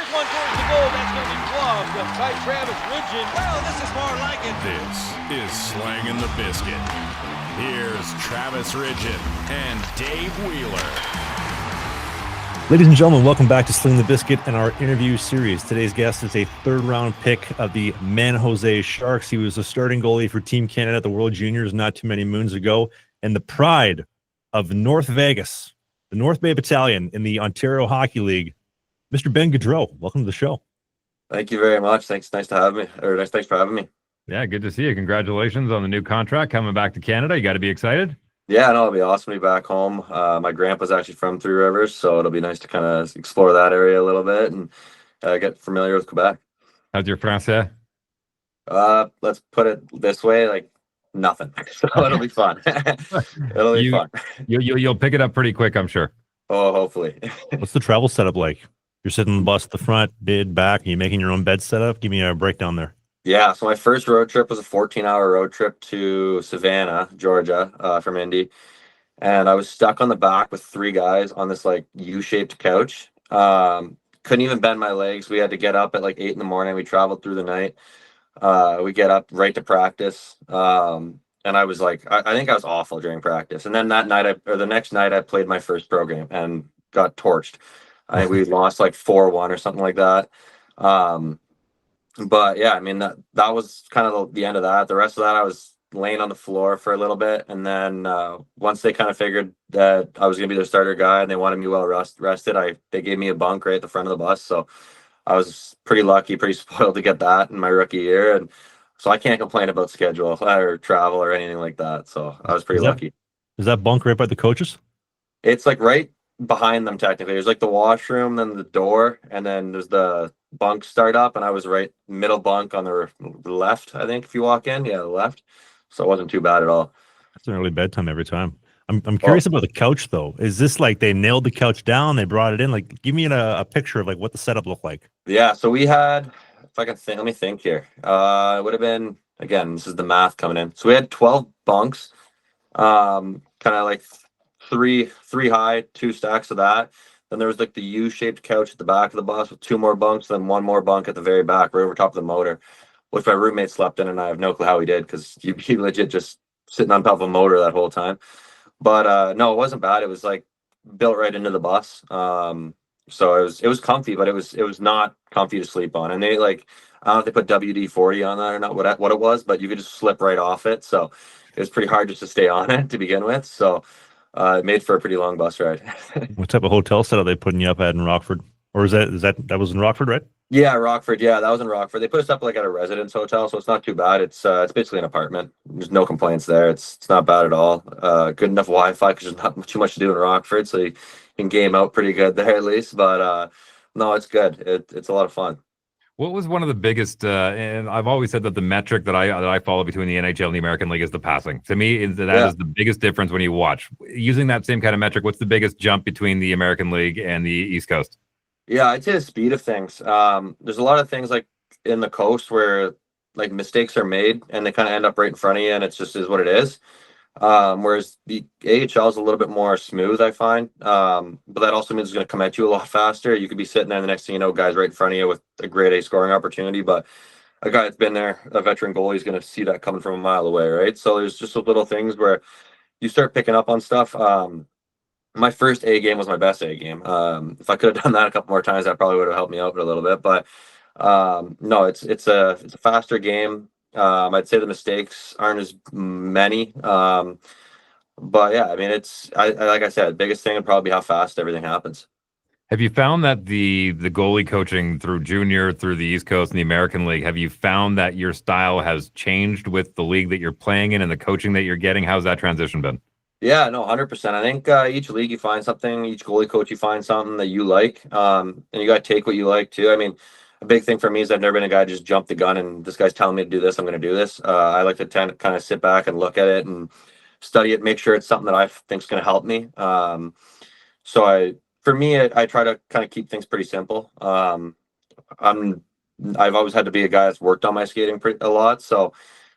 Here's one towards the goal. That's going to be gloved by Travis Ridgen. Well, this is more like it. This is Slangin' the Biscuit. Here's Travis Ridgen and Dave Wheeler. Ladies and gentlemen, welcome back to Sling the Biscuit and our interview series. Today's guest is a third-round pick of the San Jose Sharks. He was a starting goalie for Team Canada at the World Juniors not too many moons ago, and the pride of North Vegas, the North Bay Battalion in the Ontario Hockey League, Mr. Ben Gaudreau. Welcome to the show. Thank you very much. Thanks for having me. Yeah, good to see you. Congratulations on the new contract coming back to Canada. You got to be excited. Yeah, no, it'll be awesome to be back home. My grandpa's actually from Three Rivers, so it'll be nice to kind of explore that area a little bit and get familiar with Quebec. How's your français? Let's put it this way, like nothing. So it'll be fun. It'll be fun. You'll pick it up pretty quick, I'm sure. Oh, hopefully. What's the travel setup like? You're sitting in the bus at the front, bid back, are you making your own bed setup? Give me a breakdown there. Yeah, so my first road trip was a 14-hour road trip to Savannah, Georgia, from Indy. And I was stuck on the back with three guys on this like U-shaped couch. Couldn't even bend my legs. We had to get up at like 8 in the morning. We traveled through the night. We get up right to practice. And I was like, I think I was awful during practice. And then the next night I played my first pro game and got torched. I think we lost like 4-1 or something like that. But yeah, I mean, that was kind of the end of that. The rest of that, I was laying on the floor for a little bit. And then once they kind of figured that I was going to be their starter guy and they wanted me well rested, they gave me a bunk right at the front of the bus. So I was pretty lucky, pretty spoiled to get that in my rookie year. And so I can't complain about schedule or travel or anything like that. So I was pretty lucky. Is that bunk right by the coaches? It's like right behind them, technically. There's like the washroom, then the door, and then there's the bunk start up, and I was right middle bunk on the left, I think, if you walk in. Yeah, the left. So it wasn't too bad at all. That's an early bedtime every time. I'm curious about the couch, though. Is this like they nailed the couch down, they brought it in? Like, give me a picture of like what the setup looked like. Yeah, so we had, if I can think, let me think here. It would have been, again, this is the math coming in. So we had 12 bunks, kind of like three high, 2 stacks of that. Then there was like the U-shaped couch at the back of the bus with 2 more bunks, then 1 more bunk at the very back, right over top of the motor, which my roommate slept in, and I have no clue how he did because he legit just sitting on top of a motor that whole time. But no, it wasn't bad. It was like built right into the bus. So it was comfy, but it was not comfy to sleep on. And they like, I don't know if they put WD-40 on that or not, what it was, but you could just slip right off it. So it was pretty hard just to stay on it to begin with. So it made for a pretty long bus ride. What type of hotel setup they putting you up at in Rockford? Or that was in Rockford, right? Yeah, Rockford. Yeah, that was in Rockford. They put us up like at a residence hotel, so it's not too bad. It's basically an apartment. There's no complaints there. It's not bad at all. Good enough Wi-Fi because there's not too much to do in Rockford, so you can game out pretty good there at least. But no, it's good. It's a lot of fun. What was one of the biggest, and I've always said that the metric that I follow between the NHL and the American League is the passing. To me, is the biggest difference when you watch. Using that same kind of metric, what's the biggest jump between the American League and the East Coast? Yeah, I'd say the speed of things. There's a lot of things like in the coast where like mistakes are made and they kind of end up right in front of you and it's just is what it is. Whereas the AHL is a little bit more smooth, I find. But that also means it's going to come at you a lot faster. You could be sitting there and the next thing you know, guys right in front of you with a grade A scoring opportunity. But a guy that's been there, a veteran goalie, is going to see that coming from a mile away, right? So there's just little things where you start picking up on stuff. My first A game was my best A game. If I could have done that a couple more times, that probably would have helped me out a little bit. But no, it's a faster game. I'd say the mistakes aren't as many. But yeah, I mean, like I said, the biggest thing would probably be how fast everything happens. Have you found that the goalie coaching through junior, through the East Coast and the American League, have you found that your style has changed with the league that you're playing in and the coaching that you're getting? How's that transition been? Yeah, no, 100%. I think each league you find something, each goalie coach you find something that you like, and you got to take what you like too. I mean, a big thing for me is I've never been a guy to just jump the gun and this guy's telling me to do this, I'm going to do this. I like to kind of sit back and look at it and study it, make sure it's something that I think is going to help me. So I try to kind of keep things pretty simple. I've always had to be a guy that's worked on my skating a lot, so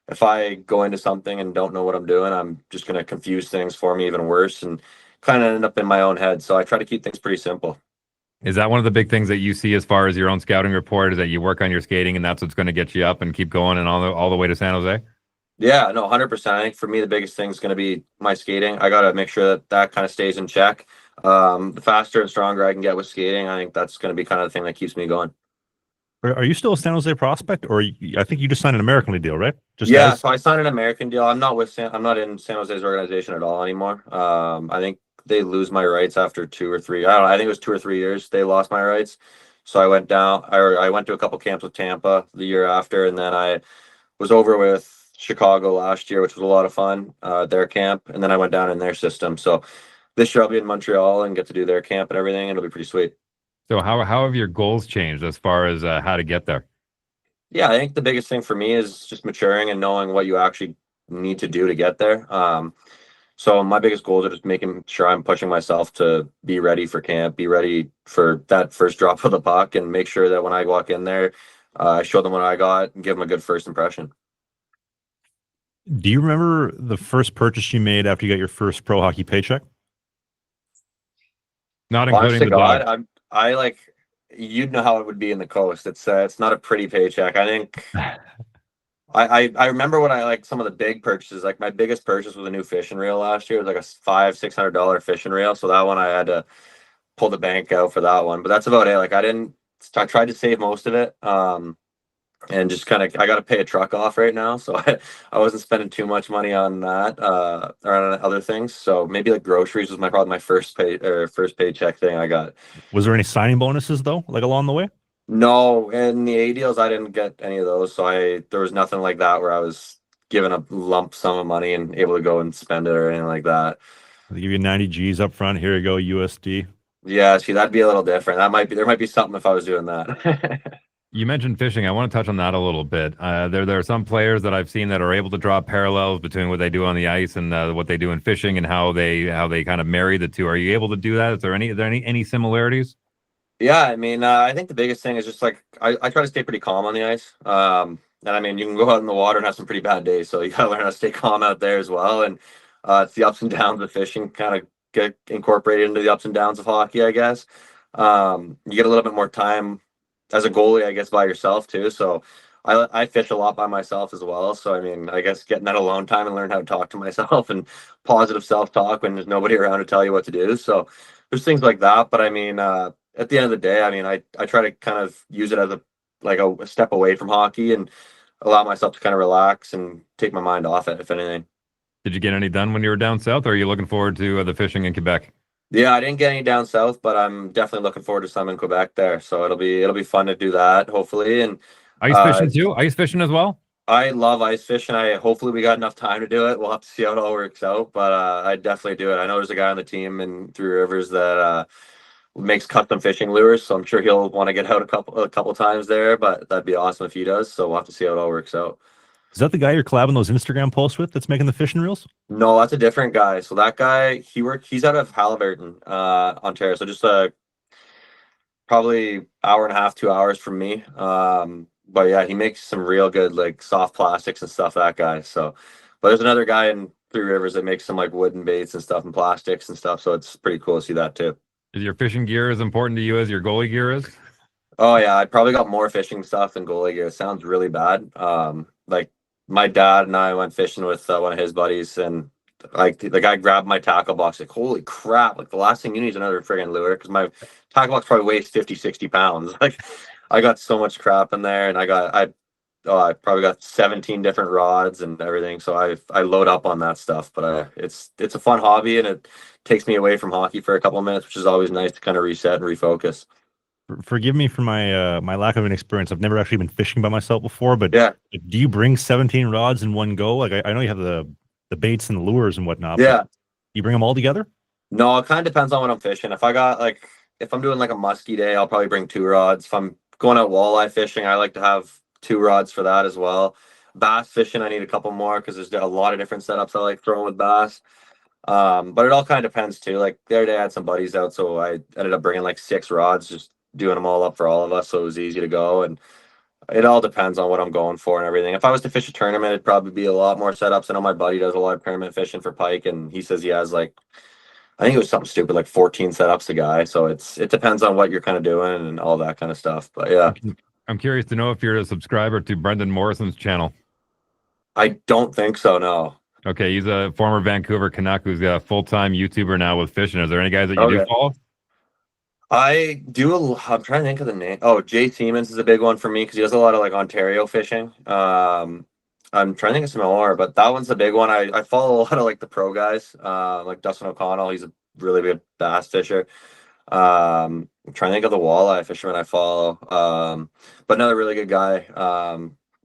if I go into something and don't know what I'm doing, I'm just going to confuse things for me even worse and kind of end up in my own head. So I try to keep things pretty simple. Is that one of the big things that you see as far as your own scouting report, is that you work on your skating and that's what's going to get you up and keep going and all the way to San Jose? Yeah, no, 100%. I think for me, the biggest thing is going to be my skating. I got to make sure that kind of stays in check. The faster and stronger I can get with skating, I think that's going to be kind of the thing that keeps me going. Are you still a San Jose prospect, or I think you just signed an American League deal, right? Yeah, so I signed an American deal. I'm not in San Jose's organization at all anymore. I think they lose my rights after 2 or 3. I don't know. I think it was 2 or 3 years they lost my rights. So I went down. I went to a couple camps with Tampa the year after, and then I was over with Chicago last year, which was a lot of fun. Their camp, and then I went down in their system. So this year I'll be in Montreal and get to do their camp and everything. And it'll be pretty sweet. So how have your goals changed as far as how to get there? Yeah, I think the biggest thing for me is just maturing and knowing what you actually need to do to get there. So my biggest goals are just making sure I'm pushing myself to be ready for camp, be ready for that first drop of the puck, and make sure that when I walk in there, I show them what I got and give them a good first impression. Do you remember the first purchase you made after you got your first pro hockey paycheck? Not including the dog. I like, you'd know how it would be in the coast. It's not a pretty paycheck. I think I remember when I like some of the big purchases. Like my biggest purchase was a new fishing reel last year. It was like a $500-$600 fishing reel. So that one I had to pull the bank out for that one. But that's about it. Like I tried to save most of it. And just kind of, I got to pay a truck off right now, so I wasn't spending too much money on that or on other things. So maybe like groceries was probably my first paycheck thing I got. Was there any signing bonuses though, like along the way? No, in the A deals I didn't get any of those, so there was nothing like that where I was given a lump sum of money and able to go and spend it or anything like that. They give you 90 G's up front. Here you go, USD. Yeah, see, that'd be a little different. There might be something if I was doing that. You mentioned fishing. I want to touch on that a little bit. There are some players that I've seen that are able to draw parallels between what they do on the ice and what they do in fishing, and how they kind of marry the two. Are you able to do that? Is there any similarities? Yeah, I mean, I think the biggest thing is just like I try to stay pretty calm on the ice. And I mean, you can go out in the water and have some pretty bad days, so you gotta learn how to stay calm out there as well. And it's the ups and downs of fishing kind of get incorporated into the ups and downs of hockey, I guess. You get a little bit more time as a goalie, I guess, by yourself too. So I fish a lot by myself as well. So I mean, I guess getting that alone time and learn how to talk to myself and positive self-talk when there's nobody around to tell you what to do. So there's things like that. But I mean, at the end of the day, I mean, I try to kind of use it as a step away from hockey and allow myself to kind of relax and take my mind off it, if anything. Did you get any done when you were down south, or are you looking forward to the fishing in Quebec? Yeah, I didn't get any down south, but I'm definitely looking forward to some in Quebec there. So it'll be fun to do that, hopefully. And ice fishing too? Ice fishing as well? I love ice fishing. Hopefully we got enough time to do it. We'll have to see how it all works out, but I definitely do it. I know there's a guy on the team in Three Rivers that makes custom fishing lures, so I'm sure he'll want to get out a couple times there, but that'd be awesome if he does. So we'll have to see how it all works out. Is that the guy you're collabing those Instagram posts with that's making the fishing reels? No, that's a different guy. So that guy, he's out of Haliburton, Ontario. So just probably hour and a half, 2 hours from me. But yeah, he makes some real good like soft plastics and stuff, that guy. So, but there's another guy in Three Rivers that makes some like wooden baits and stuff and plastics and stuff. So it's pretty cool to see that too. Is your fishing gear as important to you as your goalie gear is? Oh yeah, I probably got more fishing stuff than goalie gear. It sounds really bad. Like my dad and I went fishing with one of his buddies, and like the guy grabbed my tackle box. Like, holy crap! Like the last thing you need is another friggin' lure, because my tackle box probably weighs 50-60 pounds. Like I got so much crap in there, and I probably got 17 different rods and everything. So I load up on that stuff. But it's a fun hobby, and it takes me away from hockey for a couple of minutes, which is always nice to kind of reset and refocus. Forgive me for my my lack of an experience. I've never actually been fishing by myself before, but yeah. Do you bring 17 rods in one go? Like I know you have the baits and the lures and whatnot. Yeah. You bring them all together? No, it kind of depends on what I'm fishing. If I'm doing like a musky day, I'll probably bring 2 rods. If I'm going out walleye fishing, I like to have 2 rods for that as well. Bass fishing, I need a couple more because there's a lot of different setups I like throwing with bass. But it all kind of depends too. Like the other day I had some buddies out, so I ended up bringing like 6 rods, just doing them all up for all of us, so it was easy to go. And it all depends on what I'm going for and everything. If I was to fish a tournament, it'd probably be a lot more setups. I know my buddy does a lot of tournament fishing for pike, and he says he has like I think it was something stupid like 14 setups a guy. So it depends on what you're kind of doing and all that kind of stuff. But yeah, I'm curious to know if you're a subscriber to Brendan Morrison's channel. I don't think so. No. Okay, he's a former Vancouver Canuck who's a full-time YouTuber now with fishing. Is there any guys that you do follow? I do. I'm trying to think of the name. Oh, Jay Siemens is a big one for me because he does a lot of like Ontario fishing. I'm trying to think of some more, but that one's the big one. I follow a lot of like the pro guys, like Dustin O'Connell. He's a really good bass fisher. I'm trying to think of the walleye fisherman I follow. But another really good guy.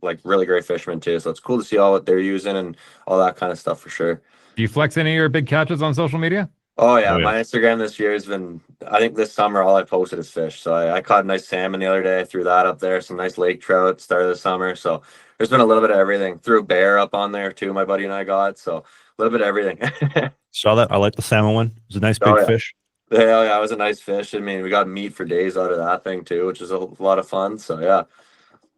Like really great fisherman too. So it's cool to see all what they're using and all that kind of stuff for sure. Do you flex any of your big catches on social media? Oh yeah, my Instagram this year has been, I think this summer all I posted is fish. So I caught a nice salmon the other day, threw that up there, some nice lake trout start of the summer. So there's been a little bit of everything. Threw a bear up on there too, my buddy and I got. So a little bit of everything. Saw that. I like the salmon one. It was a nice big fish. Yeah, it was a nice fish. I mean, we got meat for days out of that thing too, which is a lot of fun. So yeah.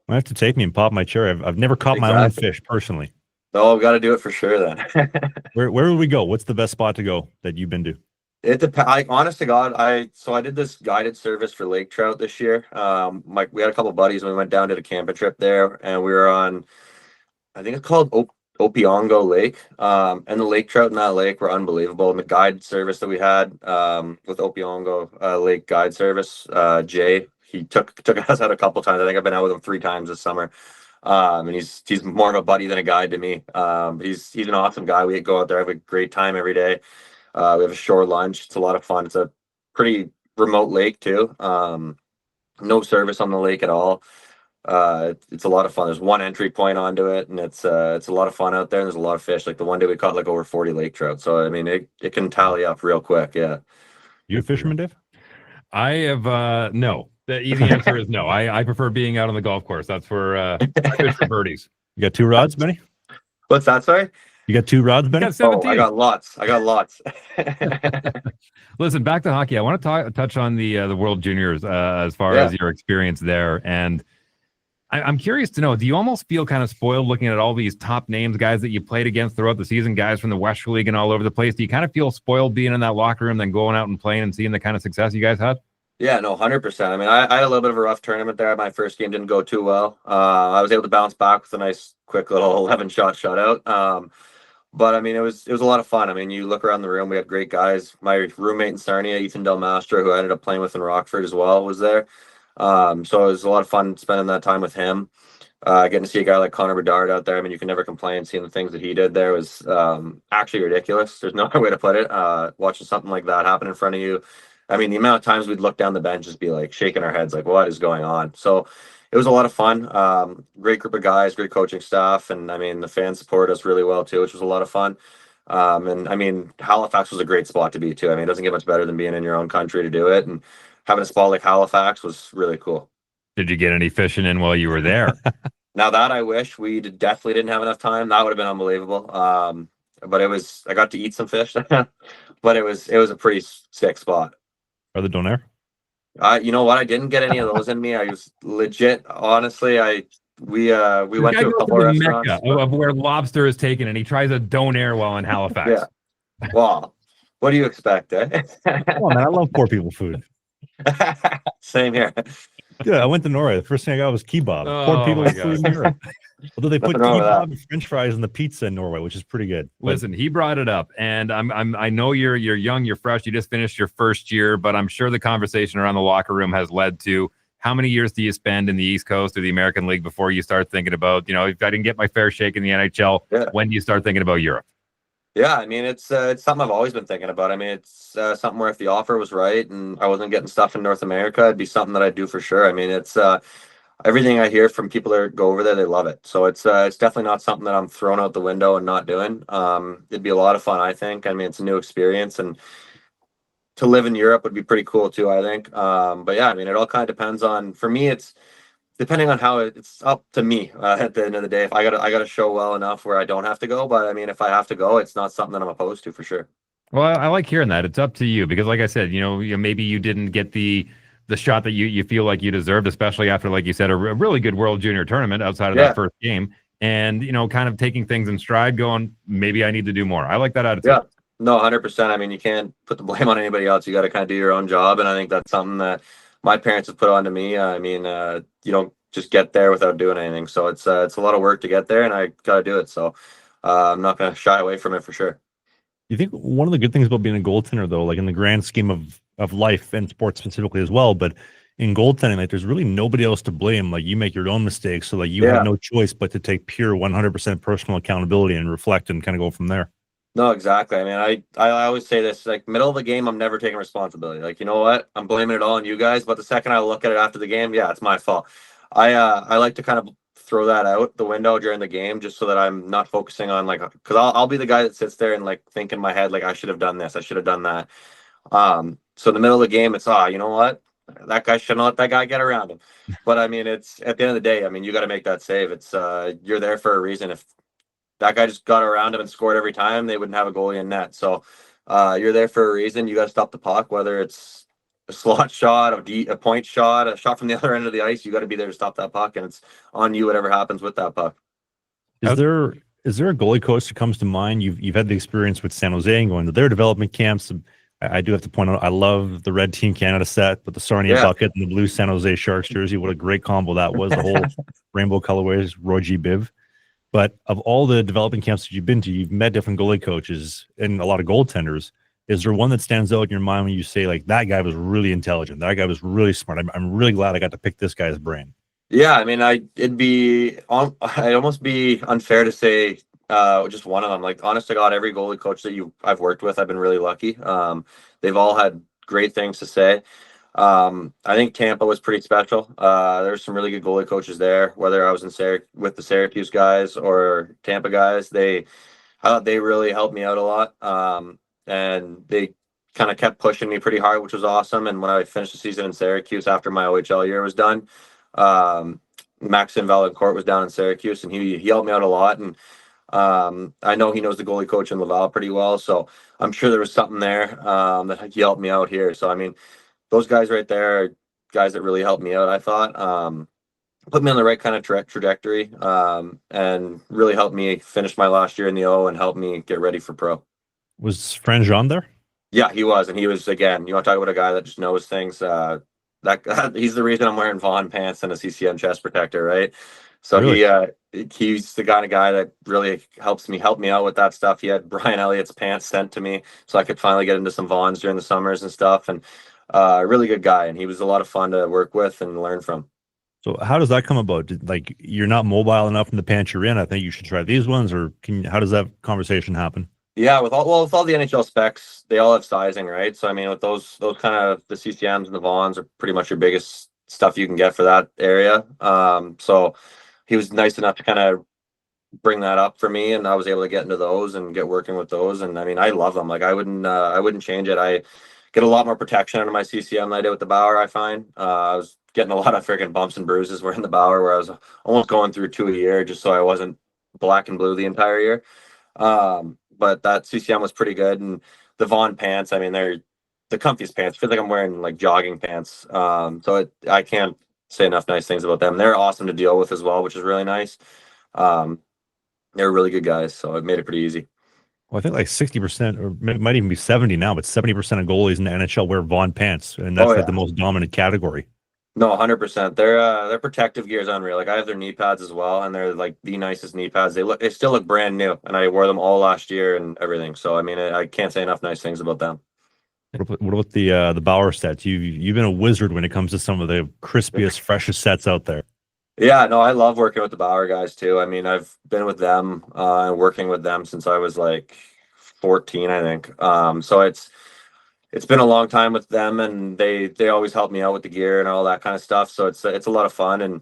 I have to take me and pop my cherry. I've never caught my own fish personally. Oh, we got to do it for sure then. Where would we go? What's the best spot to go that you've been to? It depends. Honest to God, I did this guided service for lake trout this year. We had a couple of buddies and we went down, did a camping trip there, and we were on, I think it's called Opiongo Lake. And the lake trout in that lake were unbelievable. And the guide service that we had with Opiongo Lake Guide Service, Jay, he took us out a couple times. I think I've been out with him 3 times this summer. And he's more of a buddy than a guide to me. He's an awesome guy. We go out there, have a great time every day. We have a shore lunch. It's a lot of fun. It's a pretty remote lake too. No service on the lake at all. It's a lot of fun. There's one entry point onto it, and it's a lot of fun out there. And there's a lot of fish. Like the one day we caught like over 40 lake trout. So I mean, it can tally up real quick. Yeah. You a fisherman, Dave? I have no. The easy answer is no. I prefer being out on the golf course. That's for I fish for birdies. You got 2 rods, Benny? What's that? Sorry. You got 2 rods, Benny? I got lots. Listen, back to hockey. I want to touch on the World Juniors as far as your experience there. And I'm curious to know, do you almost feel kind of spoiled looking at all these top names, guys that you played against throughout the season, guys from the Western League and all over the place? Do you kind of feel spoiled being in that locker room, then going out and playing and seeing the kind of success you guys had? Yeah, no, 100%. I mean, I had a little bit of a rough tournament there. My first game didn't go too well. I was able to bounce back with a nice, quick little 11-shot shutout. But I mean, it was a lot of fun. I mean, you look around the room, we had great guys. My roommate in Sarnia, Ethan Del Mastro, who I ended up playing with in Rockford as well, was there. So it was a lot of fun spending that time with him. Getting to see a guy like Connor Bedard out there. I mean, you can never complain. Seeing the things that he did there was actually ridiculous. There's no other way to put it. Watching something like that happen in front of you. I mean, the amount of times we'd look down the bench, just be like shaking our heads, like, what is going on? So it was a lot of fun. Great group of guys, great coaching staff. And I mean, the fans supported us really well too, which was a lot of fun. And I mean, Halifax was a great spot to be too. I mean, it doesn't get much better than being in your own country to do it. And having a spot like Halifax was really cool. Did you get any fishing in while you were there? Now that I wish we definitely didn't have enough time. That would have been unbelievable. But I got to eat some fish, but it was a pretty sick spot. Are the donair? You know what? I didn't get any of those in me. I was legit, honestly. We went to a couple of restaurants of where lobster is taken, and he tries a donair while in Halifax. Yeah. Well, what do you expect, eh? Come on, man, I love poor people food. Same here. Yeah, I went to Norway. The first thing I got was kebab. Poor people food in Europe. Although they put kebab and French fries in the pizza in Norway, which is pretty good. Listen, he brought it up, and I know you're young, you're fresh, you just finished your first year, but I'm sure the conversation around the locker room has led to how many years do you spend in the East Coast or the American League before you start thinking about, if I didn't get my fair shake in the NHL, when do you start thinking about Europe? Yeah, I mean, it's something I've always been thinking about. I mean, it's something where if the offer was right and I wasn't getting stuff in North America, it'd be something that I'd do for sure. I mean, it's everything I hear from people that go over there, they love it. So it's definitely not something that I'm throwing out the window and not doing. It'd be a lot of fun, I think. I mean, it's a new experience, and to live in Europe would be pretty cool too, I think. But yeah, I mean, it all kind of depends on, for me, it's depending on how it's up to me at the end of the day. If I gotta show well enough where I don't have to go, but I mean, if I have to go, it's not something that I'm opposed to for sure. Well, I like hearing that. It's up to you because, like I said, maybe you didn't get the shot that you feel like you deserved, especially after, like you said, a really good World Junior tournament outside of that first game, and kind of taking things in stride, going, maybe I need to do more. I like that attitude. Yeah. No, 100%. I mean, you can't put the blame on anybody else. You got to kind of do your own job, and I think that's something that my parents have put onto me. I mean, you don't just get there without doing anything. So it's a lot of work to get there, and I got to do it. So I'm not going to shy away from it for sure. You think one of the good things about being a goaltender, though, like in the grand scheme of life and sports specifically as well, but in goaltending, like there's really nobody else to blame. Like you make your own mistakes, so like you have no choice but to take pure 100% personal accountability and reflect and kind of go from there. No, exactly. I mean, I always say this, like middle of the game, I'm never taking responsibility. Like, you know what? I'm blaming it all on you guys. But the second I look at it after the game, yeah, it's my fault. I like to kind of throw that out the window during the game just so that I'm not focusing on like, because I'll be the guy that sits there and like think in my head, like I should have done this, I should have done that. So in the middle of the game, it's you know what? That guy shouldn't let that guy get around him. But I mean, it's at the end of the day, I mean, you got to make that save. It's you're there for a reason. If that guy just got around him and scored every time, they wouldn't have a goalie in net. So you're there for a reason. You got to stop the puck, whether it's a slot shot, a point shot, a shot from the other end of the ice. You got to be there to stop that puck, and it's on you whatever happens with that puck. Is there a goalie coach that comes to mind? You've had the experience with San Jose and going to their development camps. I do have to point out, I love the red Team Canada set with the Sarnia bucket and the blue San Jose Sharks jersey. What a great combo that was. The whole rainbow colorways, Roy G. Biv. But of all the development camps that you've been to, you've met different goalie coaches and a lot of goaltenders. Is there one that stands out in your mind when you say, like, that guy was really intelligent, that guy was really smart? I'm really glad I got to pick this guy's brain. Yeah, I mean, I'd almost be unfair to say just one of them. Like, honest to God, every goalie coach that I've worked with, I've been really lucky. They've all had great things to say. I think Tampa was pretty special. There's some really good goalie coaches there, whether I was with the Syracuse guys or Tampa guys. They really helped me out a lot. And they kind of kept pushing me pretty hard, which was awesome. And when I finished the season in Syracuse after my OHL year was done, Maxim Valancourt was down in Syracuse, and he helped me out a lot. And I know he knows the goalie coach in Laval pretty well, so I'm sure there was something there that he helped me out here. So I mean, those guys right there are guys that really helped me out, I thought. Put me on the right kind of trajectory, and really helped me finish my last year in the O and helped me get ready for pro. Was Franjean there? Yeah, he was. And he was, again, you want to talk about a guy that just knows things. That he's the reason I'm wearing Vaughn pants and a CCM chest protector, right? So really? He's the kind of guy that really helped me out with that stuff. He had Brian Elliott's pants sent to me so I could finally get into some Vaughns during the summers and stuff. And really good guy, and he was a lot of fun to work with and learn from. So how does that come about? Like, you're not mobile enough in the pants you're in, I think you should try these ones, or how does that conversation happen? Yeah, with all the NHL specs, they all have sizing, right? So I mean, with those kind of the CCMs and the Vaughns are pretty much your biggest stuff you can get for that area. So he was nice enough to kind of bring that up for me, and I was able to get into those and get working with those. And I mean, I love them. Like, I wouldn't change it. I get a lot more protection under my CCM than I did with the Bauer, I find. I was getting a lot of freaking bumps and bruises wearing the Bauer, where I was almost going through 2 a year just so I wasn't black and blue the entire year. But that CCM was pretty good. And the Vaughn pants, I mean, they're the comfiest pants. I feel like I'm wearing like jogging pants. I can't say enough nice things about them. They're awesome to deal with as well, which is really nice. They're really good guys, so it made it pretty easy. Well, I think like 60%, or it might even be 70 now, but 70% of goalies in the NHL wear Vaughn pants, and that's like the most dominant category. No, 100%. Their protective gear is unreal. Like, I have their knee pads as well, and they're like the nicest knee pads. They still look brand new, and I wore them all last year and everything. So I mean, I can't say enough nice things about them. What about the Bauer sets? You've been a wizard when it comes to some of the crispiest, freshest sets out there. Yeah, no, I love working with the Bauer guys too. I mean, I've been with them and working with them since I was like 14, I think. So it's been a long time with them, and they always help me out with the gear and all that kind of stuff. So it's a lot of fun, and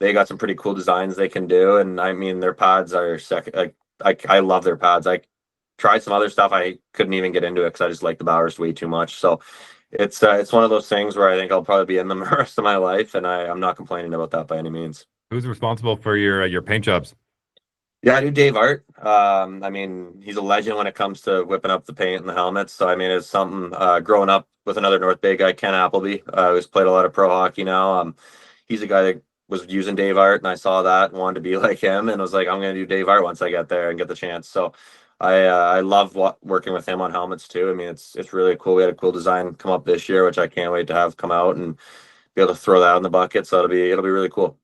they got some pretty cool designs they can do. And I mean, their pads are second. I love their pads. I tried some other stuff. I couldn't even get into it because I just like the Bauers way too much. So it's one of those things where I think I'll probably be in them the rest of my life, and I'm not complaining about that by any means. Who's responsible for your paint jobs? Yeah, I do Dave Art. I mean, he's a legend when it comes to whipping up the paint and the helmets. So I mean, it's something. Growing up with another North Bay guy, Ken Appleby, who's played a lot of pro hockey now. He's a guy that was using Dave Art, and I saw that and wanted to be like him, and was like, I'm going to do Dave Art once I get there and get the chance. So I love working with him on helmets too. I mean, it's really cool. We had a cool design come up this year, which I can't wait to have come out and be able to throw that in the bucket. So it'll be really cool.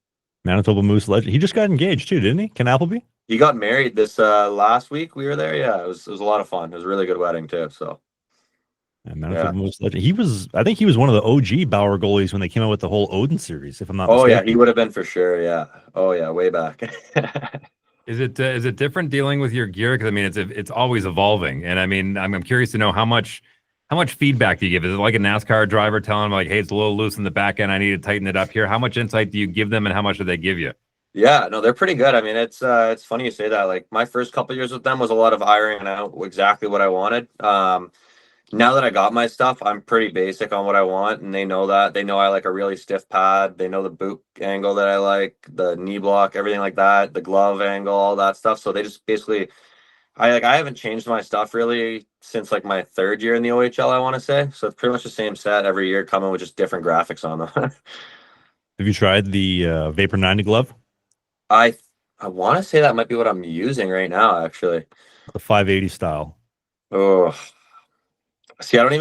Manitoba Moose legend. He just got engaged too, didn't he? Ken Appleby? He got married this last week. We were there. Yeah, it was a lot of fun. It was a really good wedding too. So Manitoba Moose legend. I think he was one of the OG Bauer goalies when they came out with the whole Odin series, if I'm not mistaken. Yeah, he would have been for sure. Yeah. Oh yeah, way back. Is it different dealing with your gear? Because I mean, it's always evolving, and I mean, I'm curious to know how much feedback do you give? Is it like a NASCAR driver telling them like, hey, it's a little loose in the back end, I need to tighten it up here? How much insight do you give them, and how much do they give you? Yeah, no, they're pretty good. I mean, it's funny you say that. Like my first couple years with them was a lot of ironing out exactly what I wanted. Now that I got my stuff, I'm pretty basic on what I want, and they know that. They know I like a really stiff pad. They know the boot angle that I like, the knee block, everything like that, the glove angle, all that stuff. So they just basically, I haven't changed my stuff really since like my third year in the OHL, I want to say. So it's pretty much the same set every year, coming with just different graphics on them. Have you tried the Vapor 90 glove? I want to say that might be what I'm using right now, actually. The 580 style. Oh. See, I don't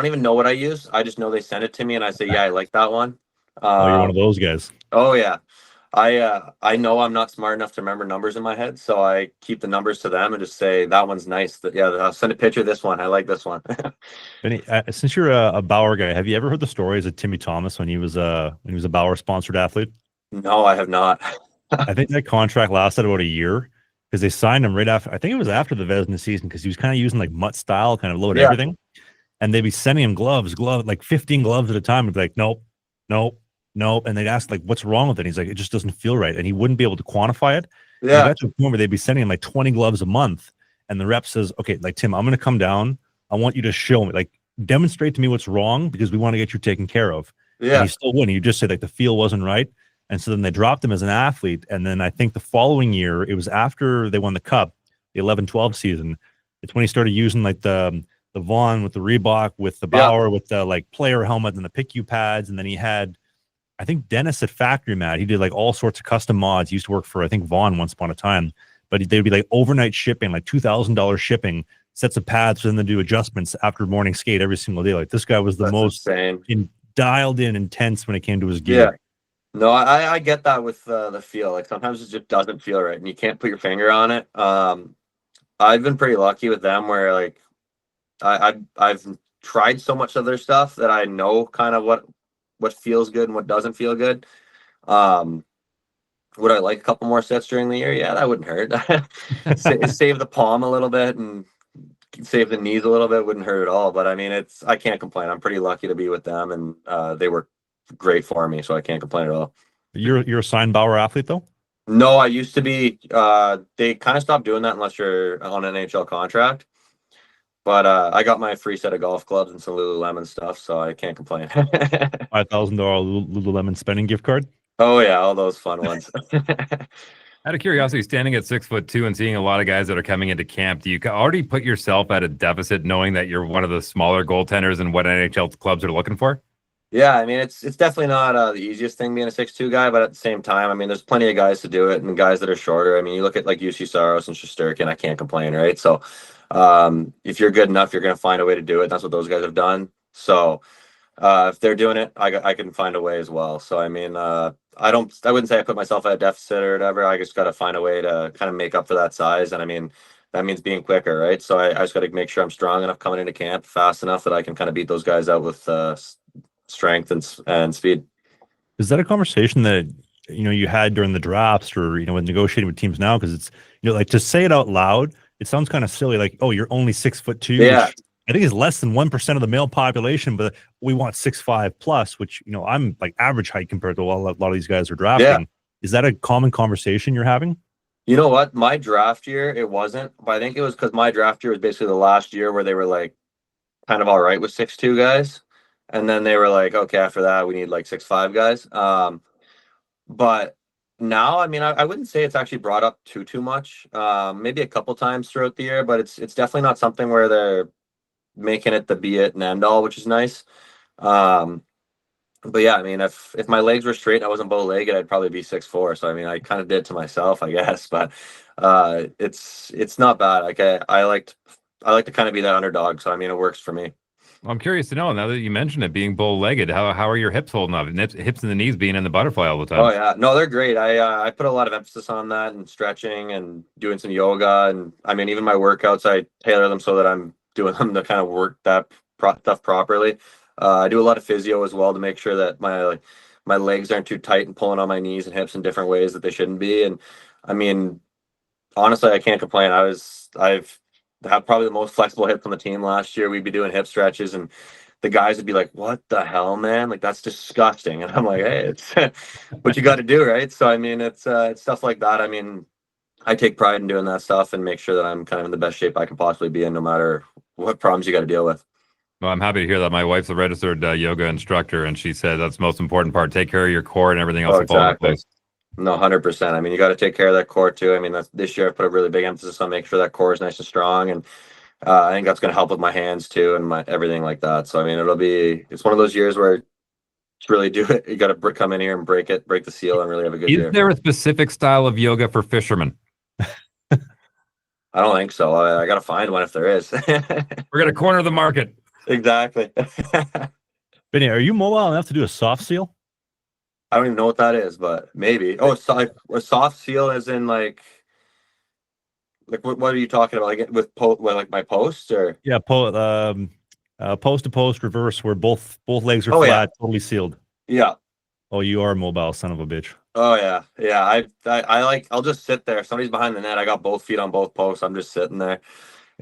even know what I use. I just know they send it to me and I say, yeah, I like that one. Oh, you're one of those guys. Oh yeah. I know I'm not smart enough to remember numbers in my head, so I keep the numbers to them and just say that one's nice. Yeah, I'll send a picture of this one. I like this one. Benny, since you're a Bauer guy, have you ever heard the stories of Timmy Thomas when he was a Bauer sponsored athlete? No, I have not. I think that contract lasted about a year because they signed him right after. I think it was after the Vezina season because he was kind of using like mutt style, kind of load everything. And they'd be sending him gloves, like 15 gloves at a time. And be like, nope. And they'd ask, like, what's wrong with it? And he's like, it just doesn't feel right. And he wouldn't be able to quantify it. Yeah. And got to a point where they'd be sending him like 20 gloves a month. And the rep says, okay, like, Tim, I'm going to come down. I want you to show me, like, demonstrate to me what's wrong because we want to get you taken care of. Yeah. And he still wouldn't. You just say, like, the feel wasn't right. And so then they dropped him as an athlete. And then I think the following year, it was after they won the Cup, the 11-12 season. It's when he started using, like, the Vaughn with the Reebok, with the Bauer, with the like player helmet and the PICU pads. And then he had, I think, Dennis at Factory Mat. He did like all sorts of custom mods. He used to work for, I think, Vaughn once upon a time. But they'd be like overnight shipping, like $2,000 shipping, sets of pads, and then do adjustments after morning skate every single day. Like this guy was the most dialed in intense when it came to his gear. Yeah. No, I get that with the feel. Like sometimes it just doesn't feel right and you can't put your finger on it. I've been pretty lucky with them where like I've tried so much of their stuff that I know kind of what feels good and what doesn't feel good. Would I like a couple more sets during the year? Yeah, that wouldn't hurt. Save the palm a little bit and save the knees a little bit wouldn't hurt at all. But I mean, I can't complain. I'm pretty lucky to be with them, and they were great for me, so I can't complain at all. You're a signed Bauer athlete though? No, I used to be. They kind of stopped doing that unless you're on an NHL contract. But I got my free set of golf clubs and some Lululemon stuff, so I can't complain. $5,000 Lululemon spending gift card? Oh, yeah, all those fun ones. Out of curiosity, standing at 6'2" and seeing a lot of guys that are coming into camp, do you already put yourself at a deficit knowing that you're one of the smaller goaltenders and what NHL clubs are looking for? Yeah, I mean, it's definitely not the easiest thing being a 6'2" guy, but at the same time, I mean, there's plenty of guys to do it and guys that are shorter. I mean, you look at like UC Saros and Shesterkin, I can't complain, right? So if you're good enough, you're going to find a way to do it. That's what those guys have done. So if they're doing it, I can find a way as well. So, I mean, I wouldn't say I put myself at a deficit or whatever. I just got to find a way to kind of make up for that size. And I mean, that means being quicker, right? So I just got to make sure I'm strong enough coming into camp, fast enough that I can kind of beat those guys out with strength and speed. Is that a conversation that you had during the drafts or when negotiating with teams now? Because it's like to say it out loud, it sounds kind of silly. Like, oh, you're only 6'2". Yeah. Which I think is less than 1% of the male population, but we want 6'5" plus, which I'm like average height compared to what a lot of these guys are drafting. Yeah. Is that a common conversation you're having? You know what? My draft year, it wasn't, but I think it was because my draft year was basically the last year where they were like kind of all right with 6'2" guys. And then they were like, okay, after that, we need like 6'5" guys. But now, I mean, I wouldn't say it's actually brought up too much. Maybe a couple times throughout the year, but it's definitely not something where they're making it the be it and end all, which is nice. But yeah, I mean, if my legs were straight and I wasn't bow-legged, I'd probably be 6'4". So I mean, I kind of did it to myself, I guess. But it's not bad. Like I like to kind of be that underdog. So I mean, it works for me. I'm curious to know, now that you mentioned it, being bow-legged, how are your hips holding up? Hips and the knees being in the butterfly all the time. Oh yeah, no, they're great. I put a lot of emphasis on that and stretching and doing some yoga, and I mean, even my workouts, I tailor them so that I'm doing them to kind of work that stuff properly. I do a lot of physio as well to make sure that my legs aren't too tight and pulling on my knees and hips in different ways that they shouldn't be. And I mean, honestly, I can't complain. I've had probably the most flexible hips on the team last year. We'd be doing hip stretches and the guys would be like, "What the hell, man? Like that's disgusting." And I'm like, "Hey, it's what you got to do, right?" So I mean, it's stuff like that. I mean, I take pride in doing that stuff and make sure that I'm kind of in the best shape I can possibly be in, no matter what problems you got to deal with. Well, I'm happy to hear that. My wife's a registered yoga instructor, and she said that's the most important part. Take care of your core, and everything else will fall into place. No, 100%. I mean, you got to take care of that core too. I mean, this year I've put a really big emphasis on making sure that core is nice and strong, and I think that's going to help with my hands too and my everything like that. So I mean, it's one of those years where it's really do it. You got to come in here and break the seal, and really have a good year. Is there a specific style of yoga for fishermen? I don't think so. I got to find one if there is. We're gonna corner the market. Exactly. Benny, are you mobile enough to do a soft seal? I don't even know what that is, but maybe. Oh, it's like a soft seal, as in like what are you talking about? Like with like my posts or? Yeah, post to post reverse, where both legs are flat, totally sealed. Yeah. Oh, you are mobile, son of a bitch. Oh yeah, yeah. I like. I'll just sit there. If somebody's behind the net, I got both feet on both posts. I'm just sitting there,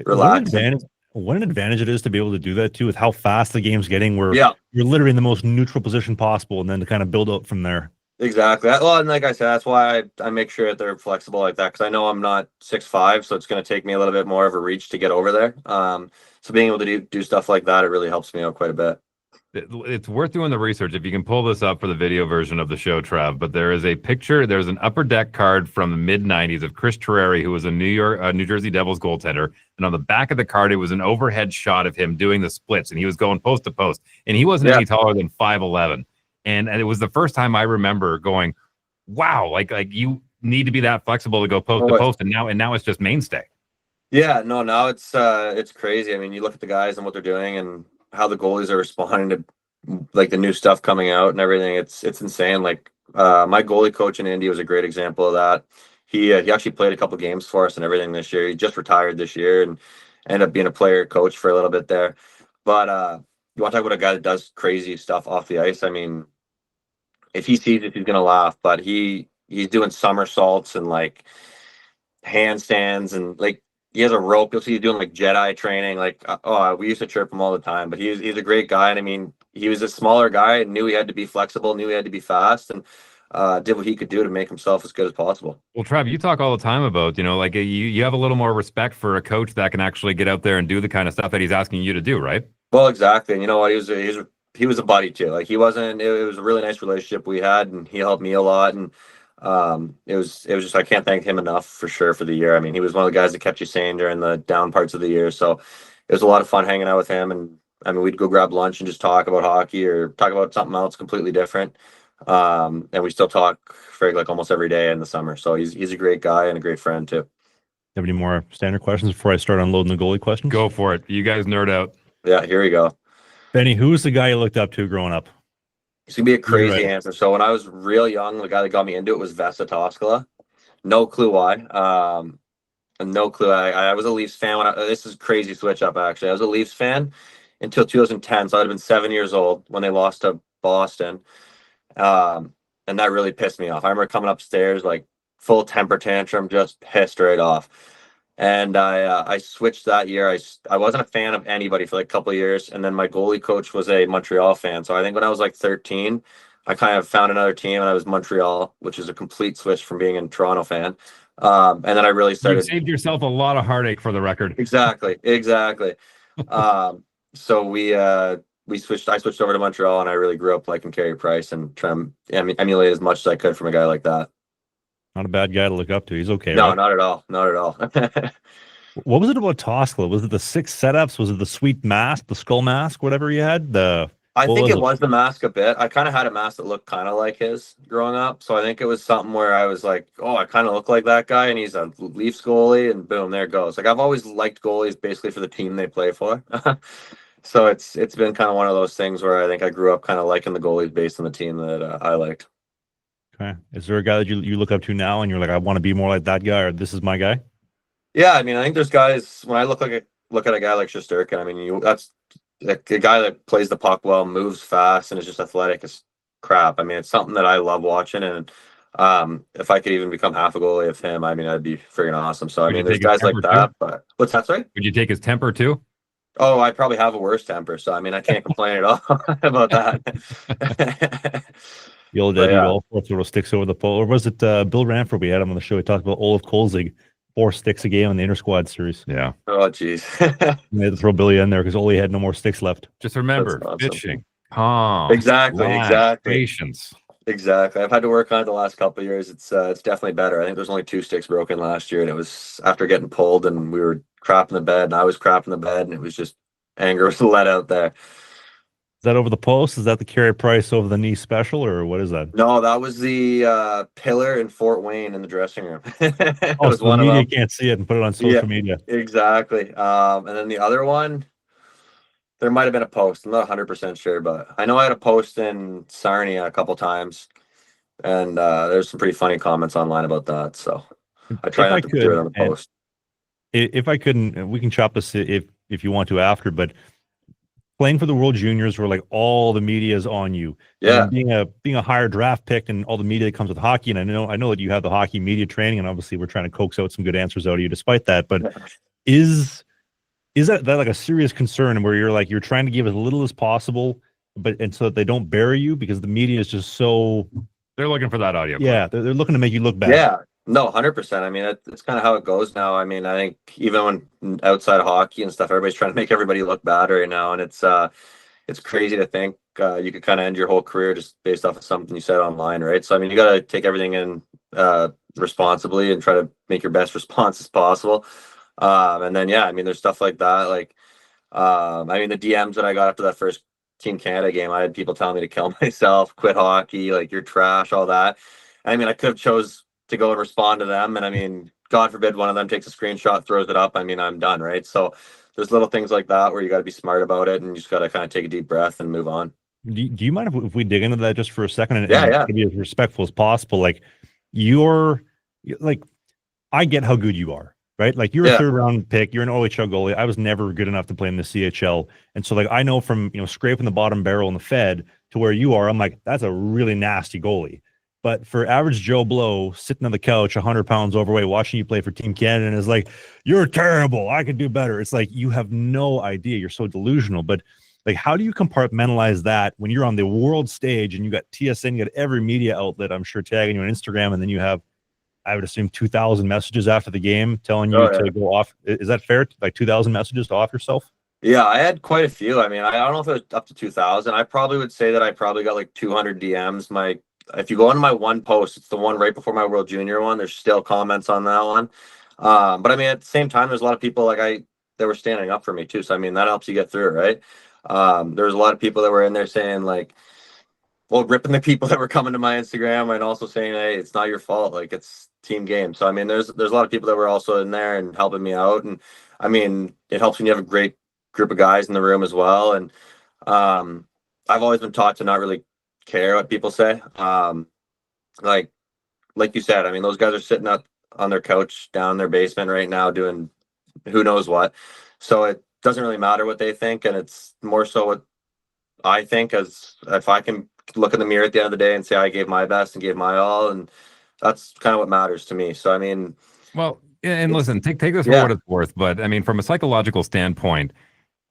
relaxing. What an advantage it is to be able to do that too, with how fast the game's getting. Where you're literally in the most neutral position possible, and then to kind of build up from there. Exactly. Well, and like I said, that's why I make sure that they're flexible like that, because I know I'm not 6'5", so it's going to take me a little bit more of a reach to get over there. So being able to do stuff like that, it really helps me out quite a bit. It's worth doing the research. If you can pull this up for the video version of the show, Trav, but there is a picture. There's an upper deck card from the mid '90s of Chris Terreri, who was a New Jersey Devils goaltender. And on the back of the card, it was an overhead shot of him doing the splits, and he was going post to post, and he wasn't any taller than 5'11". And it was the first time I remember going, wow, like you need to be that flexible to go post to post, and now it's just mainstay. Yeah, no, now it's crazy. I mean, you look at the guys and what they're doing and how the goalies are responding to like the new stuff coming out and everything. It's insane. Like my goalie coach in Indy was a great example of that. He actually played a couple games for us and everything this year. He just retired this year and ended up being a player coach for a little bit there. But you want to talk about a guy that does crazy stuff off the ice? I mean, if he sees it, he's gonna laugh. But he's doing somersaults and like handstands, and like he has a rope. You'll see he's doing like Jedi training. Like we used to chirp him all the time. But he's a great guy, and I mean, he was a smaller guy and knew he had to be flexible, knew he had to be fast, and did what he could do to make himself as good as possible. Well, Trav, you talk all the time about, like you have a little more respect for a coach that can actually get out there and do the kind of stuff that he's asking you to do, right? Well, exactly. And you know what? He was a buddy too. Like it was a really nice relationship we had, and he helped me a lot. And it was just, I can't thank him enough for sure for the year. I mean, he was one of the guys that kept you sane during the down parts of the year. So it was a lot of fun hanging out with him. And I mean, we'd go grab lunch and just talk about hockey or talk about something else completely different. And we still talk for like almost every day in the summer. So he's a great guy and a great friend too. Have any more standard questions before I start unloading the goalie questions? Go for it. You guys nerd out. Yeah, here we go. Benny, who was the guy you looked up to growing up? It's gonna be a crazy answer. So when I was real young, the guy that got me into it was Vesa Toskala. No clue why. No clue. I was a Leafs fan this is crazy switch up actually. I was a Leafs fan until 2010. So I'd have been 7 years old when they lost to Boston. And that really pissed me off. I remember coming upstairs like full temper tantrum, just pissed right off. And I switched that year. I wasn't a fan of anybody for like a couple of years. And then my goalie coach was a Montreal fan. So I think when I was like 13, I kind of found another team, and I was Montreal, which is a complete switch from being a Toronto fan. And then I really started. You saved yourself a lot of heartache, for the record. Exactly. So I switched over to Montreal, and I really grew up liking Carey Price and trying to emulate as much as I could from a guy like that. Not a bad guy to look up to. He's okay. No, right? Not at all. Not at all. What was it about Toskala? Was it the 6 setups? Was it the sweet mask, the skull mask, whatever he had? I What think was it it? was the mask a bit. I kind of had a mask that looked kind of like his growing up. So I think it was something where I was like, oh, I kind of look like that guy. And he's a Leafs goalie. And boom, there it goes. Like I've always liked goalies basically for the team they play for. So it's been kind of one of those things where I think I grew up kind of liking the goalies based on the team that I liked. Okay. Is there a guy that you look up to now and you're like, I want to be more like that guy, or this is my guy? Yeah, I mean, I think there's guys when I look at a guy like Shesterkin. I mean, that's like a guy that plays the puck well, moves fast, and is just athletic as crap. I mean, it's something that I love watching, and if I could even become half a goalie of him, I mean, that'd be freaking awesome. So I Would you mean, there's take his guys like temper too? that. But what's that? Sorry? Would you take his temper too? Oh, I probably have a worse temper, so I mean, I can't complain at all about that. The old But Eddie yeah. Walpole sort of sticks over the pole. Or was it Bill Ranford? We had him on the show. He talked about Olaf Kolzig, 4 sticks a game in the inter-squad series. Yeah. Oh, geez. They had to throw Billy in there because Ole had no more sticks left. Just remember, That's awesome. pitching, calm, Exactly, relax, exactly. patience. Exactly. I've had to work on it the last couple of years. It's definitely better. I think there's only 2 sticks broken last year, and it was after getting pulled, and we were crapping the bed, and I was crapping the bed, and it was just anger was let out there. Is that over the post? Is that the Carey Price over the knee special, or what is that? No, that was the pillar in Fort Wayne in the dressing room. It Oh, was so the one of media them. can't see it and put it on Yeah. social media. Exactly. And then the other one, there might have been a post. I'm not 100% sure, but I know I had a post in Sarnia a couple times, and there's some pretty funny comments online about that. So I try If not I to do it on could, the and post. if I couldn't, we can chop this if you want to after, but playing for the World Juniors where like all the media is on you. Yeah. And being a higher draft pick and all the media that comes with hockey. And I know that you have the hockey media training, and obviously we're trying to coax out some good answers out of you despite that. But is that like a serious concern where you're like you're trying to give as little as possible, and so that they don't bury you because the media is just so They're looking for that audio. yeah, they're looking to make you look bad. Yeah. No, 100%. I mean, it's kind of how it goes now. I mean, I think even when outside of hockey and stuff, everybody's trying to make everybody look bad right now. And it's crazy to think you could kind of end your whole career just based off of something you said online, right? So, I mean, you got to take everything in responsibly and try to make your best response as possible. And then, yeah, I mean, there's stuff like that. Like, I mean, the DMs that I got after that first Team Canada game, I had people telling me to kill myself, quit hockey, like you're trash, all that. I mean, I could have chose to go and respond to them. And I mean, God forbid one of them takes a screenshot, throws it up. I mean, I'm done, right? So there's little things like that where you got to be smart about it, and you just got to kind of take a deep breath and move on. Do you mind if we dig into that just for a second and Yeah. be as respectful as possible? Like you're like, I get how good you are, right? Like you're a 3rd round pick, you're an OHL goalie. I was never good enough to play in the CHL. And so like, I know from, scraping the bottom barrel in the Fed to where you are, I'm like, that's a really nasty goalie. But for average Joe Blow sitting on the couch, 100 pounds overweight, watching you play for Team Canada and is like, you're terrible. I could do better. It's like, you have no idea. You're so delusional. But like, how do you compartmentalize that when you're on the world stage and you got TSN, you got every media outlet, I'm sure, tagging you on Instagram, and then you have, I would assume, 2,000 messages after the game telling you to go off. Is that fair? Like 2,000 messages to off yourself? Yeah, I had quite a few. I mean, I don't know if it was up to 2,000. I probably would say that I probably got like 200 DMs. If you go on my one post, it's the one right before my World Junior one. There's still comments on that one. But I mean, at the same time, there's a lot of people that were standing up for me too. So I mean, that helps you get through it, right? There was a lot of people that were in there saying like, well, ripping the people that were coming to my Instagram and also saying, hey, it's not your fault. Like it's team game. So I mean, there's a lot of people that were also in there and helping me out. And I mean, it helps when you have a great group of guys in the room as well. And I've always been taught to not really care what people say. Like you said, I mean, those guys are sitting up on their couch down in their basement right now doing who knows what. So it doesn't really matter what they think, and it's more so what I think, as if I can look in the mirror at the end of the day and say I gave my best and gave my all, and that's kind of what matters to me. So I mean, well, and listen, take this for what it's worth, but I mean, from a psychological standpoint,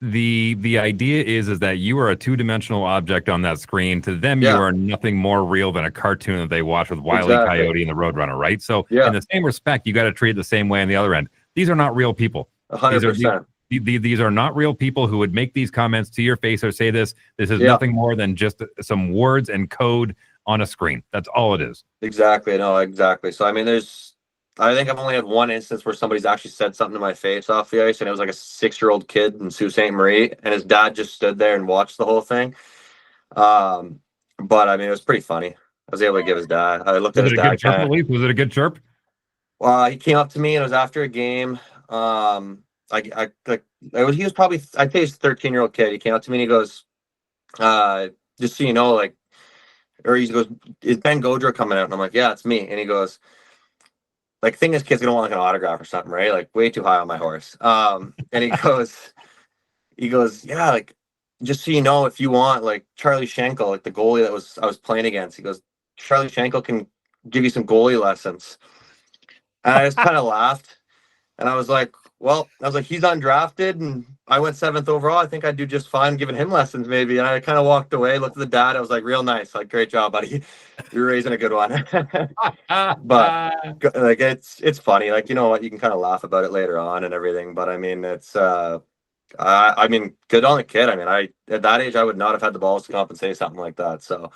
the idea is that you are a 2-dimensional object on that screen. To them, you are nothing more real than a cartoon that they watch with Wile E. Coyote and the Roadrunner, right? So in the same respect, you got to treat it the same way on the other end. These are not real people. 100%. These are not real people who would make these comments to your face or say this. This is nothing more than just some words and code on a screen. That's all it is. Exactly. No, exactly. So I mean, I think I've only had one instance where somebody's actually said something to my face off the ice, and it was like a 6-year-old kid in Sault Ste. Marie, and his dad just stood there and watched the whole thing. But I mean, it was pretty funny. I was able to give his dad. I looked at Was his it a good dad chirp kind at least? Was it a good chirp? of. He came up to me and it was after a game. He was probably, I'd say he's a 13-year-old kid. He came up to me and he goes, just so you know, like, or he goes, is Ben Gaudreau coming out? And I'm like, yeah, it's me. And he goes, like, thing this kid's gonna want like an autograph or something, right? Like, way too high on my horse. And he goes, yeah, like, just so you know, if you want, like, Charlie Schenkel, like the goalie I was playing against, he goes, Charlie Schenkel can give you some goalie lessons. And I just kind of laughed. And I was like, he's undrafted and I went 7th overall. I think I'd do just fine giving him lessons maybe. And I kind of walked away, looked at the dad. I was like, real nice. Like, great job, buddy. You're raising a good one. But like, it's funny. Like, you know what? You can kind of laugh about it later on and everything. But I mean, I mean, good on the kid. I mean, at that age, I would not have had the balls to come up and say something like that. So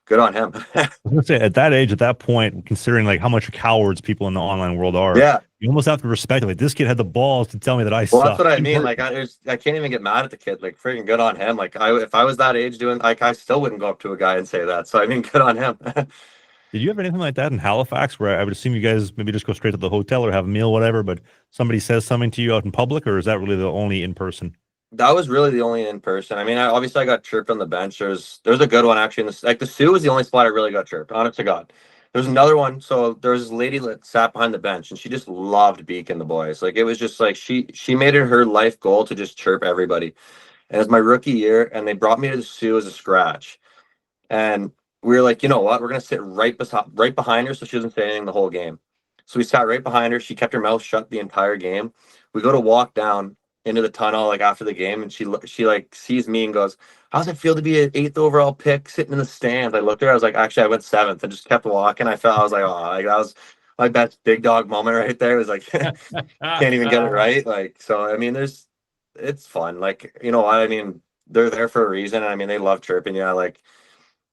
good on him. I was gonna say, at that age, at that point, considering like how much cowards people in the online world are, Yeah. you almost have to respect it. Like, this kid had the balls to tell me that I Well, suck. that's what I mean. Like, I can't even get mad at the kid. Like, freaking good on him. Like, if I was that age doing, like, I still wouldn't go up to a guy and say that. So I mean, good on him. Did you have anything like that in Halifax, where I would assume you guys maybe just go straight to the hotel or have a meal, whatever, but somebody says something to you out in public, or is that really the only in person? That was really the only in person. I mean, obviously I got chirped on the bench. There's a good one actually. Like the Sioux was the only spot I really got chirped. Honest to God. There's another one. So there was this lady that sat behind the bench, and she just loved beaking the boys. Like, it was just like she made it her life goal to just chirp everybody. And it was my rookie year, and they brought me to the Sioux as a scratch. And we were like, you know what? We're gonna sit right behind her so she doesn't say anything the whole game. So we sat right behind her. She kept her mouth shut the entire game. We go to walk down into the tunnel like after the game, and she like sees me and goes, "How's it feel to be an 8th overall pick sitting in the stands?" I looked at her. I was like, "Actually, I went 7th," and just kept walking. I was like, "Oh, like, that was my best big dog moment right there." It was like, can't even get it right. Like, so I mean, it's fun. Like, you know what I mean? They're there for a reason. I mean, they love chirping. Yeah, like.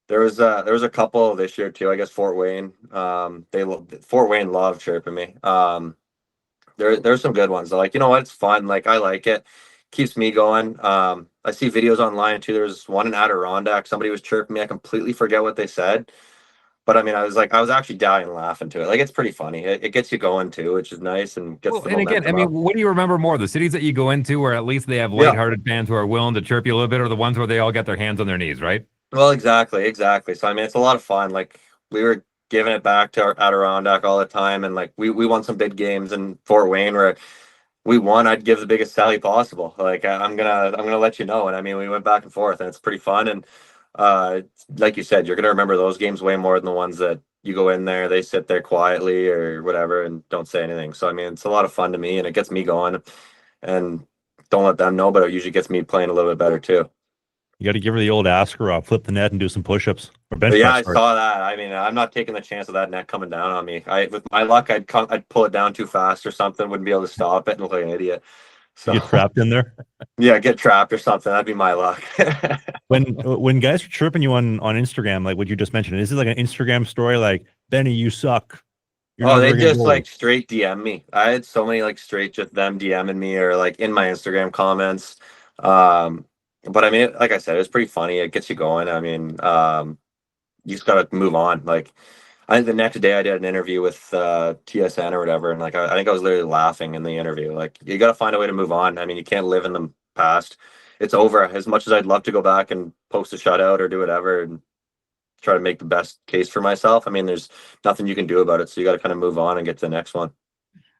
There was a couple this year too. I guess Fort Wayne. Fort Wayne loved chirping me. There's some good ones. Like, you know what? It's fun. Like, I like it. Keeps me going. I see videos online too. There was one in Adirondack. Somebody was chirping me. I completely forget what they said. But I mean, I was actually dying laughing to it. Like, it's pretty funny. It gets you going too, which is nice and gets Well, the and again, I momentum mean, up. what do you remember more? The cities that you go into where at least they have lighthearted fans who are willing to chirp you a little bit, or the ones where they all get their hands on their knees, right? Well, exactly. So I mean, it's a lot of fun. Like, we were giving it back to our Adirondack all the time, and like we won some big games in Fort Wayne where we won. I'd give the biggest sally possible. Like, I'm gonna let you know. And I mean, we went back and forth, and it's pretty fun. And uh, like you said, you're gonna remember those games way more than the ones that you go in there, they sit there quietly or whatever and don't say anything. So I mean, it's a lot of fun to me, and it gets me going. And don't let them know, but it usually gets me playing a little bit better too. You got to give her the old ask her off, flip the net, and do some push-ups or bench Yeah, press. I saw that. I mean, I'm not taking the chance of that net coming down on me. With my luck, I'd pull it down too fast or something. Wouldn't be able to stop it and look like an idiot. So You get trapped in there. yeah, get trapped or something. That'd be my luck. When guys are chirping you on Instagram, like what you just mentioned, is it like an Instagram story like, Benny, you suck? They just like straight DM me. I had so many like straight just them DMing me or like in my Instagram comments. But I mean, like I said, it's pretty funny. It gets you going. I mean, you just gotta move on. Like, I think the next day I did an interview with TSN or whatever, and like I think I was literally laughing in the interview. Like, you gotta find a way to move on. I mean, you can't live in the past. It's over. As much as I'd love to go back and post a shutout or do whatever and try to make the best case for myself, I mean, there's nothing you can do about it. So you got to kind of move on and get to the next one.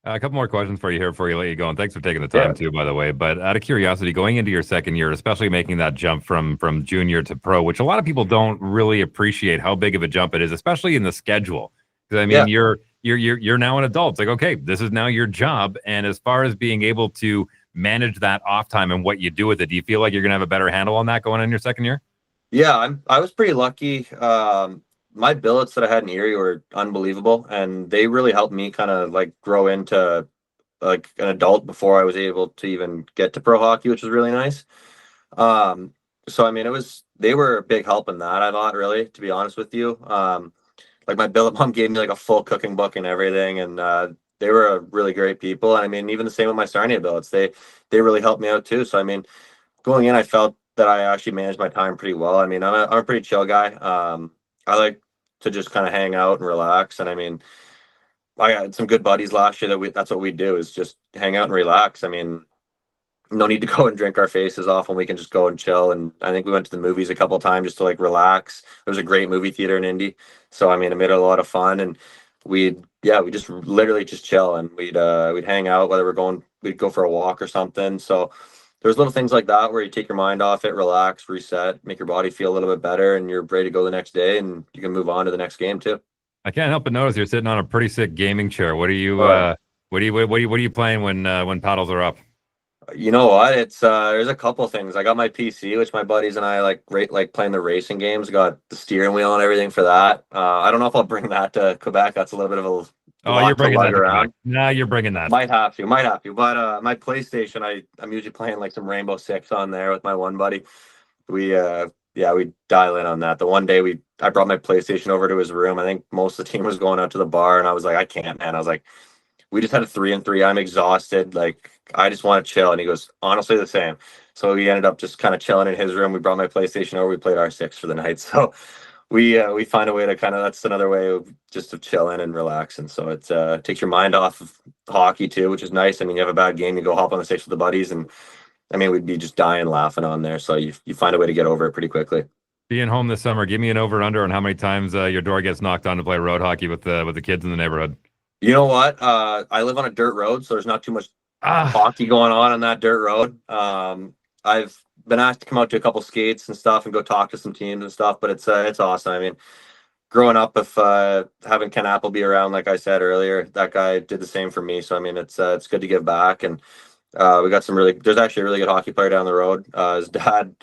A couple more questions for you here before you let you go, and thanks for taking the time too, by the way. But out of curiosity, going into your second year, especially making that jump from junior to pro, which a lot of people don't really appreciate how big of a jump it is, especially in the schedule. Because I mean, you're now an adult. It's like, okay, this is now your job, and as far as being able to manage that off time and what you do with it, do you feel like you're gonna have a better handle on that going in your second year? Yeah, I was pretty lucky. My billets that I had in Erie were unbelievable, and they really helped me kind of like grow into like an adult before I was able to even get to pro hockey, which was really nice. So I mean, they were a big help in that, I thought, really, to be honest with you. Like, my billet mom gave me like a full cooking book and everything, and they were really great people. And I mean, even the same with my Sarnia billets, they really helped me out too. So I mean, going in, I felt that I actually manage my time pretty well. I mean, I'm a pretty chill guy. I like to just kind of hang out and relax. And I mean, I had some good buddies last year that's what we do, is just hang out and relax. I mean, no need to go and drink our faces off when we can just go and chill. And I think we went to the movies a couple of times just to like relax. There was a great movie theater in Indy. So I mean, it made it a lot of fun. And we just literally just chill, and we'd hang out, whether we'd go for a walk or something. So there's little things like that where you take your mind off it, relax, reset, make your body feel a little bit better, and you're ready to go the next day, and you can move on to the next game too. I can't help but notice you're sitting on a pretty sick gaming chair. What are you what are you playing when paddles are up? You know what? It's there's a couple things. I got my PC, which my buddies and I like playing the racing games. Got the steering wheel and everything for that. I don't know if I'll bring that to Quebec. That's a little bit of a you're bringing that around. Nah, you're bringing that. Might have to. But my PlayStation, I'm usually playing like some Rainbow Six on there with my one buddy. We dial in on that. The one day I brought my PlayStation over to his room. I think most of the team was going out to the bar, and I was like, I can't, man. I was like, we just had a 3-3. I'm exhausted. Like, I just want to chill. And he goes, honestly, the same. So we ended up just kind of chilling in his room. We brought my PlayStation over. We played R6 for the night. So we find a way to that's another way of just of chilling and relaxing. So it takes your mind off of hockey too, which is nice. I mean, you have a bad game, you go hop on the stage with the buddies, and I mean, we'd be just dying laughing on there. So you find a way to get over it pretty quickly. Being home this summer, give me an over-under on how many times your door gets knocked on to play road hockey with the kids in the neighborhood. You know what? I live on a dirt road, so there's not too much hockey going on that dirt road. I've been asked to come out to a couple skates and stuff and go talk to some teams and stuff, but it's awesome. I mean, growing up with having Ken Appleby around, like I said earlier, that guy did the same for me. So I mean, it's good to give back, and we got there's actually a really good hockey player down the road. His dad,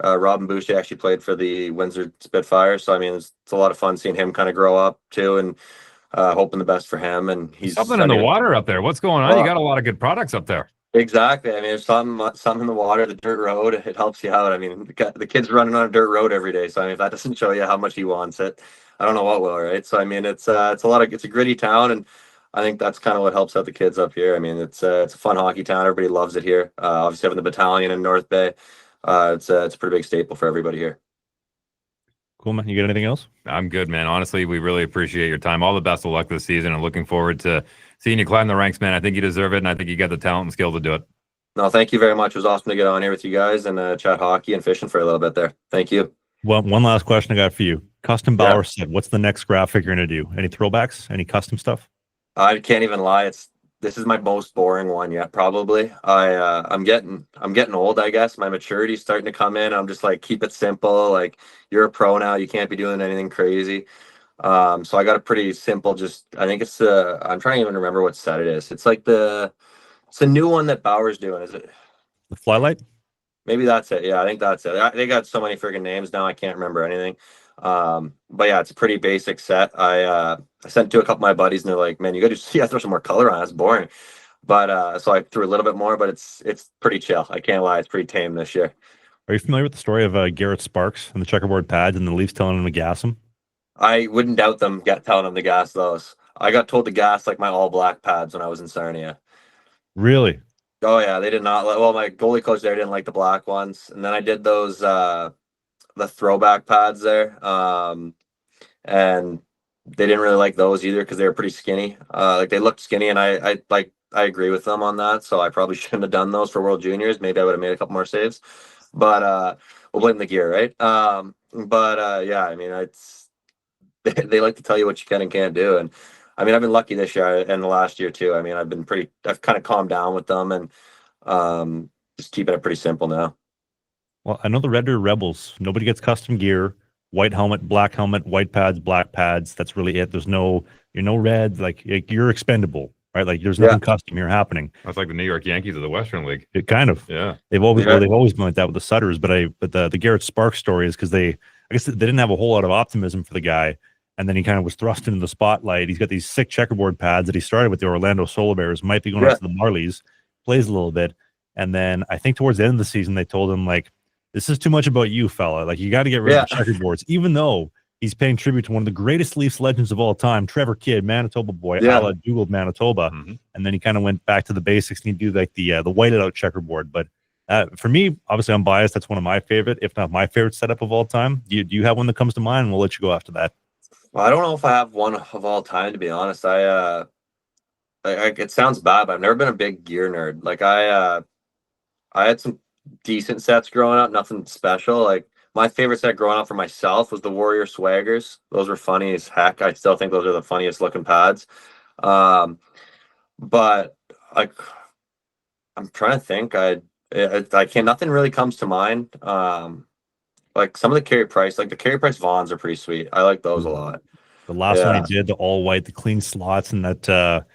Robin Boucher, actually played for the Windsor Spitfires. So I mean, it's a lot of fun seeing him kind of grow up too, and hoping the best for him. And he's something in the water up there. What's going on? You got a lot of good products up there. Exactly. I mean, there's something in the water, the dirt road. It helps you out. I mean, the kid's running on a dirt road every day. So I mean, if that doesn't show you how much he wants it, I don't know what will, right? So I mean, it's a gritty town, and I think that's kind of what helps out the kids up here. I mean, it's a fun hockey town. Everybody loves it here. Obviously, having the battalion in North Bay, it's a pretty big staple for everybody here. Cool, man. You got anything else? I'm good, man. Honestly, we really appreciate your time. All the best of luck this season, and looking forward to seeing you climb the ranks, man. I think you deserve it, and I think you got the talent and skill to do it. No, thank you very much. It was awesome to get on here with you guys and chat hockey and fishing for a little bit there. Thank you. Well, one last question I got for you. Custom Bauer said, what's the next graphic you're going to do? Any throwbacks? Any custom stuff? I can't even lie. This is my most boring one yet, probably. I'm getting old, I guess. My maturity's starting to come in. I'm just like, keep it simple. Like, you're a pro now. You can't be doing anything crazy. So I got a pretty simple, I think it's I'm trying to even remember what set it is. It's like it's a new one that Bauer's doing. Is it the Flylight? Maybe that's it. Yeah, I think that's it. They got so many freaking names now, I can't remember anything. But yeah, it's a pretty basic set. I sent it to a couple of my buddies, and they're like, "Man, you got to throw some more color on it. It's boring." But so I threw a little bit more, but it's pretty chill. I can't lie, it's pretty tame this year. Are you familiar with the story of Garrett Sparks and the checkerboard pads and the Leafs telling him to gas them? I wouldn't doubt them telling him to gas those. I got told to gas like my all black pads when I was in Sarnia. Really? Oh yeah, they did not. Well, my goalie coach there didn't like the black ones, and then I did those the throwback pads there, and they didn't really like those either because they were pretty skinny. Like, they looked skinny, and I agree with them on that. So I probably shouldn't have done those for World Juniors. Maybe I would have made a couple more saves, but we'll blame the gear, right? Yeah, I mean, they like to tell you what you can and can't do, and I mean, I've been lucky this year and the last year too. I mean, I've kind of calmed down with them, and just keeping it pretty simple now. Well, I know the Red Deer Rebels, nobody gets custom gear, white helmet, white pads, black pads. That's really it. You're no red, like you're expendable, right? Like, there's nothing custom here happening. That's like the New York Yankees of the Western League. It kind of, yeah. They've always been like that with the Sutters, but the Garrett Sparks story is because I guess they didn't have a whole lot of optimism for the guy. And then he kind of was thrust into the spotlight. He's got these sick checkerboard pads that he started with the Orlando Solar Bears, might be going out to the Marlies, plays a little bit. And then I think towards the end of the season, they told him, like, this is too much about you, fella. Like, you got to get rid of the checkerboards, even though he's paying tribute to one of the greatest Leafs legends of all time, Trevor Kidd, Manitoba boy, a la Dougal Manitoba. Mm-hmm. And then he kind of went back to the basics, and he'd do like the whited out checkerboard. But For me, obviously, I'm biased. That's one of my favorite, if not my favorite setup of all time. Do you have one that comes to mind? We'll let you go after that. Well, I don't know if I have one of all time, to be honest. It sounds bad, but I've never been a big gear nerd. Like I had some decent sets growing up, nothing special. Like my favorite set growing up for myself was the Warrior Swaggers. Those were funny as heck. I still think those are the funniest looking pads. But like I'm trying to think. I can't. Nothing really comes to mind. Like some of the Carey Price, like the Carey Price Vons are pretty sweet. I like those a lot. The last one he did, the all white, the clean slots, and that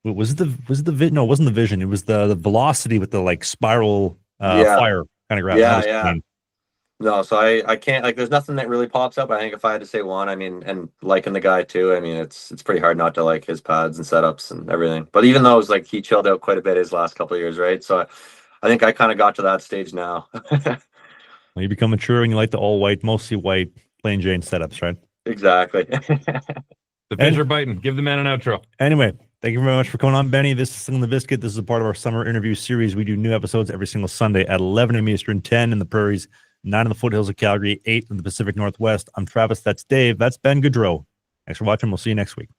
was it the no, it wasn't the Vision. It was the Velocity with the like spiral fire kind of graph. Yeah. No, so I can't, like, there's nothing that really pops up. I think if I had to say one, I mean, and liking the guy too, I mean, it's pretty hard not to like his pads and setups and everything. But even though it was like he chilled out quite a bit his last couple of years, right? So I think I kind of got to that stage now. Well, you become mature and you like the all white, mostly white, plain Jane setups, right? Exactly. The fish are biting. Give the man an outro. Anyway, thank you very much for coming on, Benny. This is Sling the Biscuit. This is a part of our summer interview series. We do new episodes every single Sunday at 11 a.m. Eastern, 10 in the prairies, 9 in the foothills of Calgary, 8 in the Pacific Northwest. I'm Travis. That's Dave. That's Ben Gaudreau. Thanks for watching. We'll see you next week.